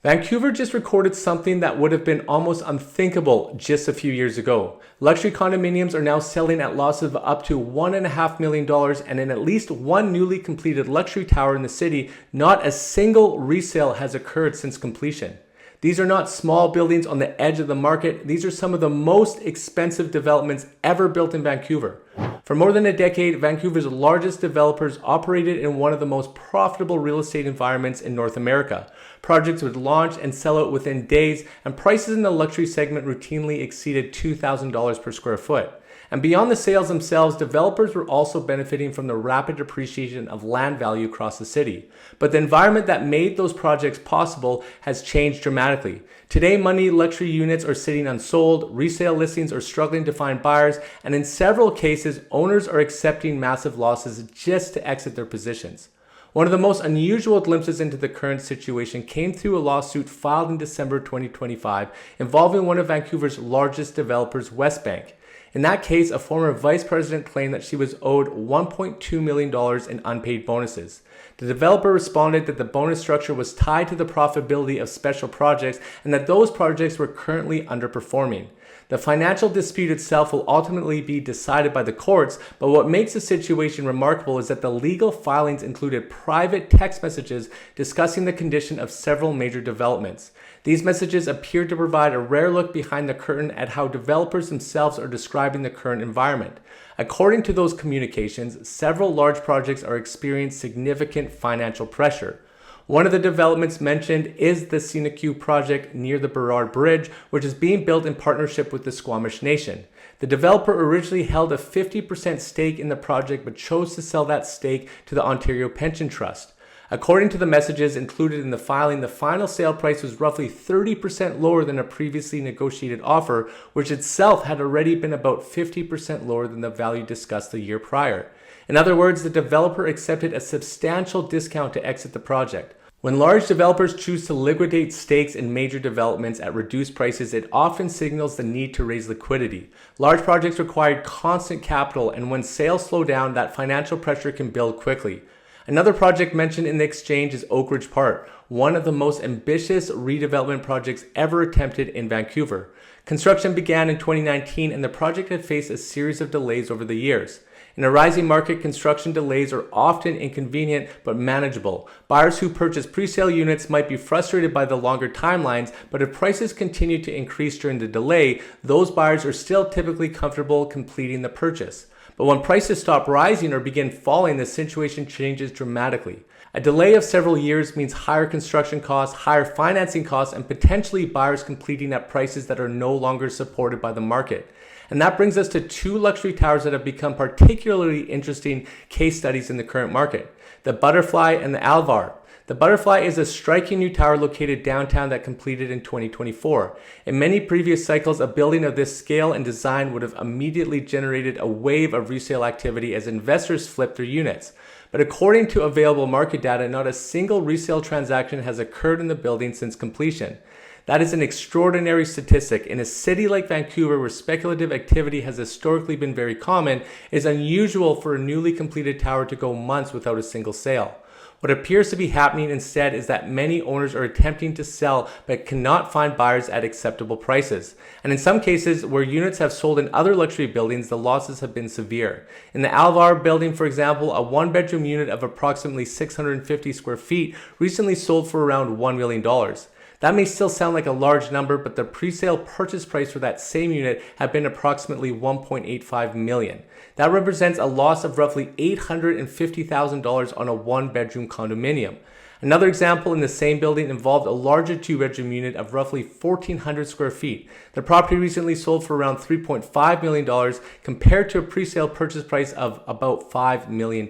Vancouver just recorded something that would have been almost unthinkable just a few years ago. Luxury condominiums are now selling at losses of up to $1.5 million, and in at least one newly completed luxury tower in the city, not a single resale has occurred since completion. These are not small buildings on the edge of the market. These are some of the most expensive developments ever built in Vancouver. For more than a decade, Vancouver's largest developers operated in one of the most profitable real estate environments in North America. Projects would launch and sell out within days, and prices in the luxury segment routinely exceeded $2,000 per square foot. And beyond the sales themselves, developers were also benefiting from the rapid appreciation of land value across the city. But the environment that made those projects possible has changed dramatically. Today, money luxury units are sitting unsold, resale listings are struggling to find buyers, and in several cases, owners are accepting massive losses just to exit their positions. One of the most unusual glimpses into the current situation came through a lawsuit filed in December 2025 involving one of Vancouver's largest developers, Westbank. In that case, a former vice president claimed that she was owed $1.2 million in unpaid bonuses. The developer responded that the bonus structure was tied to the profitability of special projects and that those projects were currently underperforming. The financial dispute itself will ultimately be decided by the courts, but what makes the situation remarkable is that the legal filings included private text messages discussing the condition of several major developments. These messages appear to provide a rare look behind the curtain at how developers themselves are describing the current environment. According to those communications, several large projects are experiencing significant financial pressure. One of the developments mentioned is the Sinakyu project near the Burrard Bridge, which is being built in partnership with the Squamish Nation. The developer originally held a 50% stake in the project but chose to sell that stake to the Ontario Pension Trust. According to the messages included in the filing, the final sale price was roughly 30% lower than a previously negotiated offer, which itself had already been about 50% lower than the value discussed the year prior. In other words, the developer accepted a substantial discount to exit the project. When large developers choose to liquidate stakes in major developments at reduced prices, it often signals the need to raise liquidity. Large projects require constant capital, and when sales slow down, that financial pressure can build quickly. Another project mentioned in the exchange is Oak Ridge Park, one of the most ambitious redevelopment projects ever attempted in Vancouver. Construction began in 2019, and the project had faced a series of delays over the years. In a rising market, construction delays are often inconvenient but manageable. Buyers who purchase presale units might be frustrated by the longer timelines, but if prices continue to increase during the delay, those buyers are still typically comfortable completing the purchase. But when prices stop rising or begin falling, the situation changes dramatically. A delay of several years means higher construction costs, higher financing costs, and potentially buyers completing at prices that are no longer supported by the market. And that brings us to two luxury towers that have become particularly interesting case studies in the current market: the Butterfly and the Alvar. The Butterfly is a striking new tower located downtown that completed in 2024. In many previous cycles, a building of this scale and design would have immediately generated a wave of resale activity as investors flipped their units. But according to available market data, not a single resale transaction has occurred in the building since completion. That is an extraordinary statistic. In a city like Vancouver, where speculative activity has historically been very common, it is unusual for a newly completed tower to go months without a single sale. What appears to be happening instead is that many owners are attempting to sell but cannot find buyers at acceptable prices. And in some cases, where units have sold in other luxury buildings, the losses have been severe. In the Alvar building, for example, a one-bedroom unit of approximately 650 square feet recently sold for around $1 million. That may still sound like a large number, but the pre-sale purchase price for that same unit had been approximately $1.85 million. That represents a loss of roughly $850,000 on a one-bedroom condominium. Another example in the same building involved a larger two-bedroom unit of roughly 1,400 square feet. The property recently sold for around $3.5 million compared to a pre-sale purchase price of about $5 million.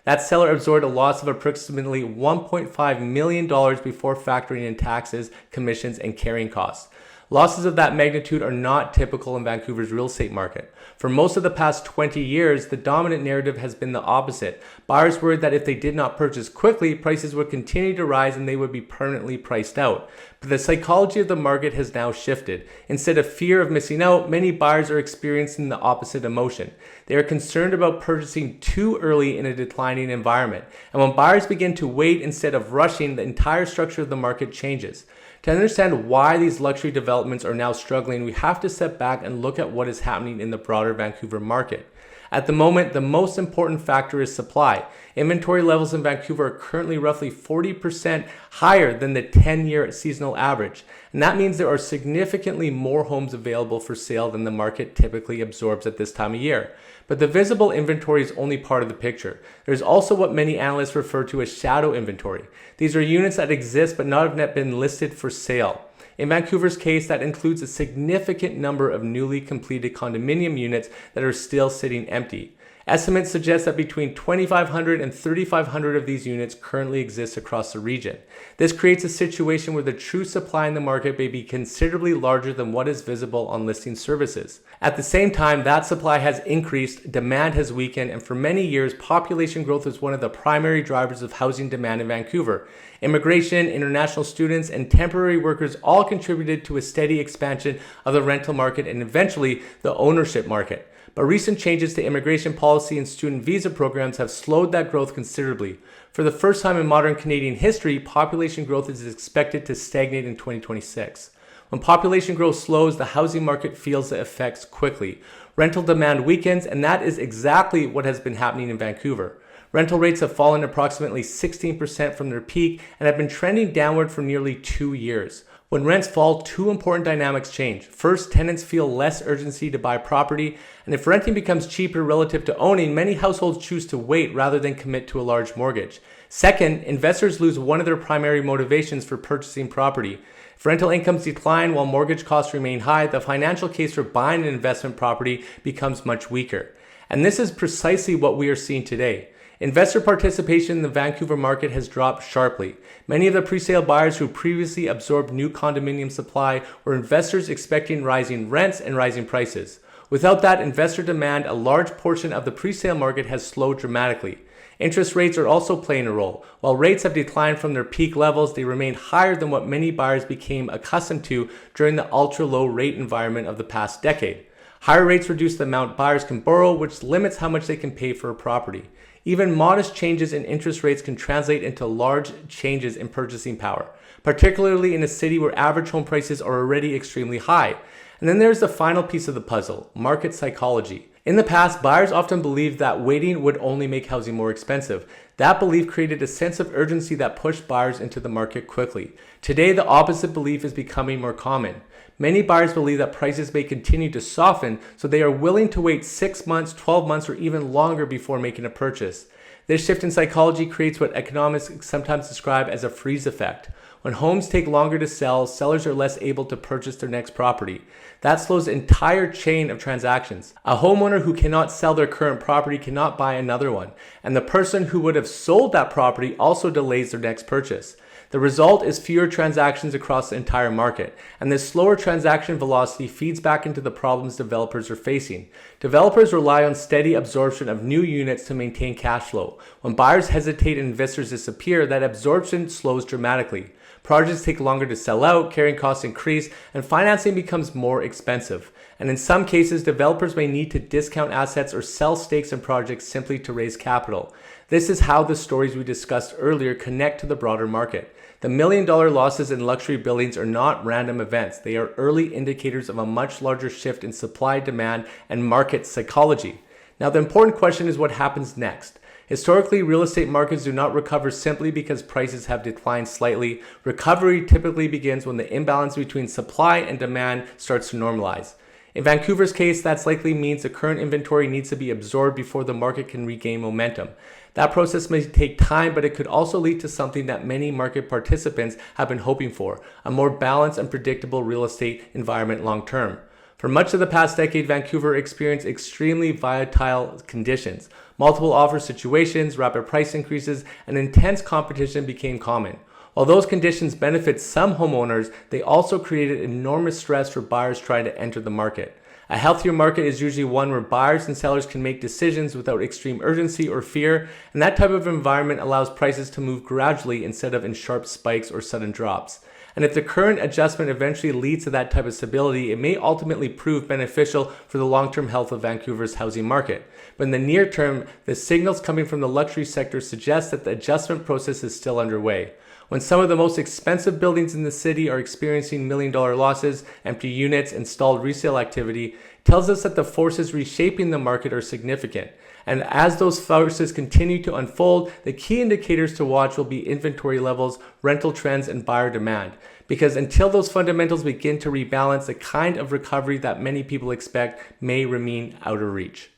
That seller absorbed a loss of approximately $1.5 million before factoring in taxes, commissions, and carrying costs. Losses of that magnitude are not typical in Vancouver's real estate market. For most of the past 20 years, the dominant narrative has been the opposite. Buyers worried that if they did not purchase quickly, prices would continue to rise and they would be permanently priced out. But the psychology of the market has now shifted. Instead of fear of missing out, many buyers are experiencing the opposite emotion. They are concerned about purchasing too early in a declining environment. And when buyers begin to wait instead of rushing, the entire structure of the market changes. To understand why these luxury developments are now struggling, we have to step back and look at what is happening in the broader Vancouver market. At the moment, the most important factor is supply. Inventory levels in Vancouver are currently roughly 40% higher than the 10-year seasonal average. And that means there are significantly more homes available for sale than the market typically absorbs at this time of year. But the visible inventory is only part of the picture. There's also what many analysts refer to as shadow inventory. These are units that exist but not have yet been listed for sale. In Vancouver's case, that includes a significant number of newly completed condominium units that are still sitting empty. Estimates suggest that between 2,500 and 3,500 of these units currently exist across the region. This creates a situation where the true supply in the market may be considerably larger than what is visible on listing services. At the same time, that supply has increased, demand has weakened, and for many years, population growth is one of the primary drivers of housing demand in Vancouver. Immigration, international students, and temporary workers all contributed to a steady expansion of the rental market and eventually the ownership market. But recent changes to immigration policy and student visa programs have slowed that growth considerably. For the first time in modern Canadian history, population growth is expected to stagnate in 2026. When population growth slows, the housing market feels the effects quickly. Rental demand weakens, and that is exactly what has been happening in Vancouver. Rental rates have fallen approximately 16% from their peak and have been trending downward for nearly 2 years. When rents fall, two important dynamics change. First, tenants feel less urgency to buy property, and if renting becomes cheaper relative to owning, many households choose to wait rather than commit to a large mortgage. Second, investors lose one of their primary motivations for purchasing property. If rental incomes decline while mortgage costs remain high, the financial case for buying an investment property becomes much weaker. And this is precisely what we are seeing today. Investor participation in the Vancouver market has dropped sharply. Many of the presale buyers who previously absorbed new condominium supply were investors expecting rising rents and rising prices. Without that investor demand, a large portion of the presale market has slowed dramatically. Interest rates are also playing a role. While rates have declined from their peak levels, they remain higher than what many buyers became accustomed to during the ultra-low rate environment of the past decade. Higher rates reduce the amount buyers can borrow, which limits how much they can pay for a property. Even modest changes in interest rates can translate into large changes in purchasing power, particularly in a city where average home prices are already extremely high. And then there's the final piece of the puzzle, market psychology. In the past, buyers often believed that waiting would only make housing more expensive. That belief created a sense of urgency that pushed buyers into the market quickly. Today, the opposite belief is becoming more common. Many buyers believe that prices may continue to soften, so they are willing to wait 6 months, 12 months, or even longer before making a purchase. This shift in psychology creates what economists sometimes describe as a freeze effect. When homes take longer to sell, sellers are less able to purchase their next property. That slows the entire chain of transactions. A homeowner who cannot sell their current property cannot buy another one, and the person who would have sold that property also delays their next purchase. The result is fewer transactions across the entire market, and this slower transaction velocity feeds back into the problems developers are facing. Developers rely on steady absorption of new units to maintain cash flow. When buyers hesitate and investors disappear, that absorption slows dramatically. Projects take longer to sell out, carrying costs increase, and financing becomes more expensive. And in some cases, developers may need to discount assets or sell stakes in projects simply to raise capital. This is how the stories we discussed earlier connect to the broader market. The million-dollar losses in luxury buildings are not random events. They are early indicators of a much larger shift in supply, demand, and market psychology. Now, the important question is what happens next. Historically, real estate markets do not recover simply because prices have declined slightly. Recovery typically begins when the imbalance between supply and demand starts to normalize. In Vancouver's case, that likely means the current inventory needs to be absorbed before the market can regain momentum. That process may take time, but it could also lead to something that many market participants have been hoping for, a more balanced and predictable real estate environment long term. For much of the past decade, Vancouver experienced extremely volatile conditions. Multiple offer situations, rapid price increases, and intense competition became common. While those conditions benefit some homeowners, they also created enormous stress for buyers trying to enter the market. A healthier market is usually one where buyers and sellers can make decisions without extreme urgency or fear, and that type of environment allows prices to move gradually instead of in sharp spikes or sudden drops. And if the current adjustment eventually leads to that type of stability, it may ultimately prove beneficial for the long-term health of Vancouver's housing market. But in the near term, the signals coming from the luxury sector suggest that the adjustment process is still underway. When some of the most expensive buildings in the city are experiencing million-dollar losses, empty units, and stalled resale activity, it tells us that the forces reshaping the market are significant. And as those forces continue to unfold, the key indicators to watch will be inventory levels, rental trends, and buyer demand. Because until those fundamentals begin to rebalance, the kind of recovery that many people expect may remain out of reach.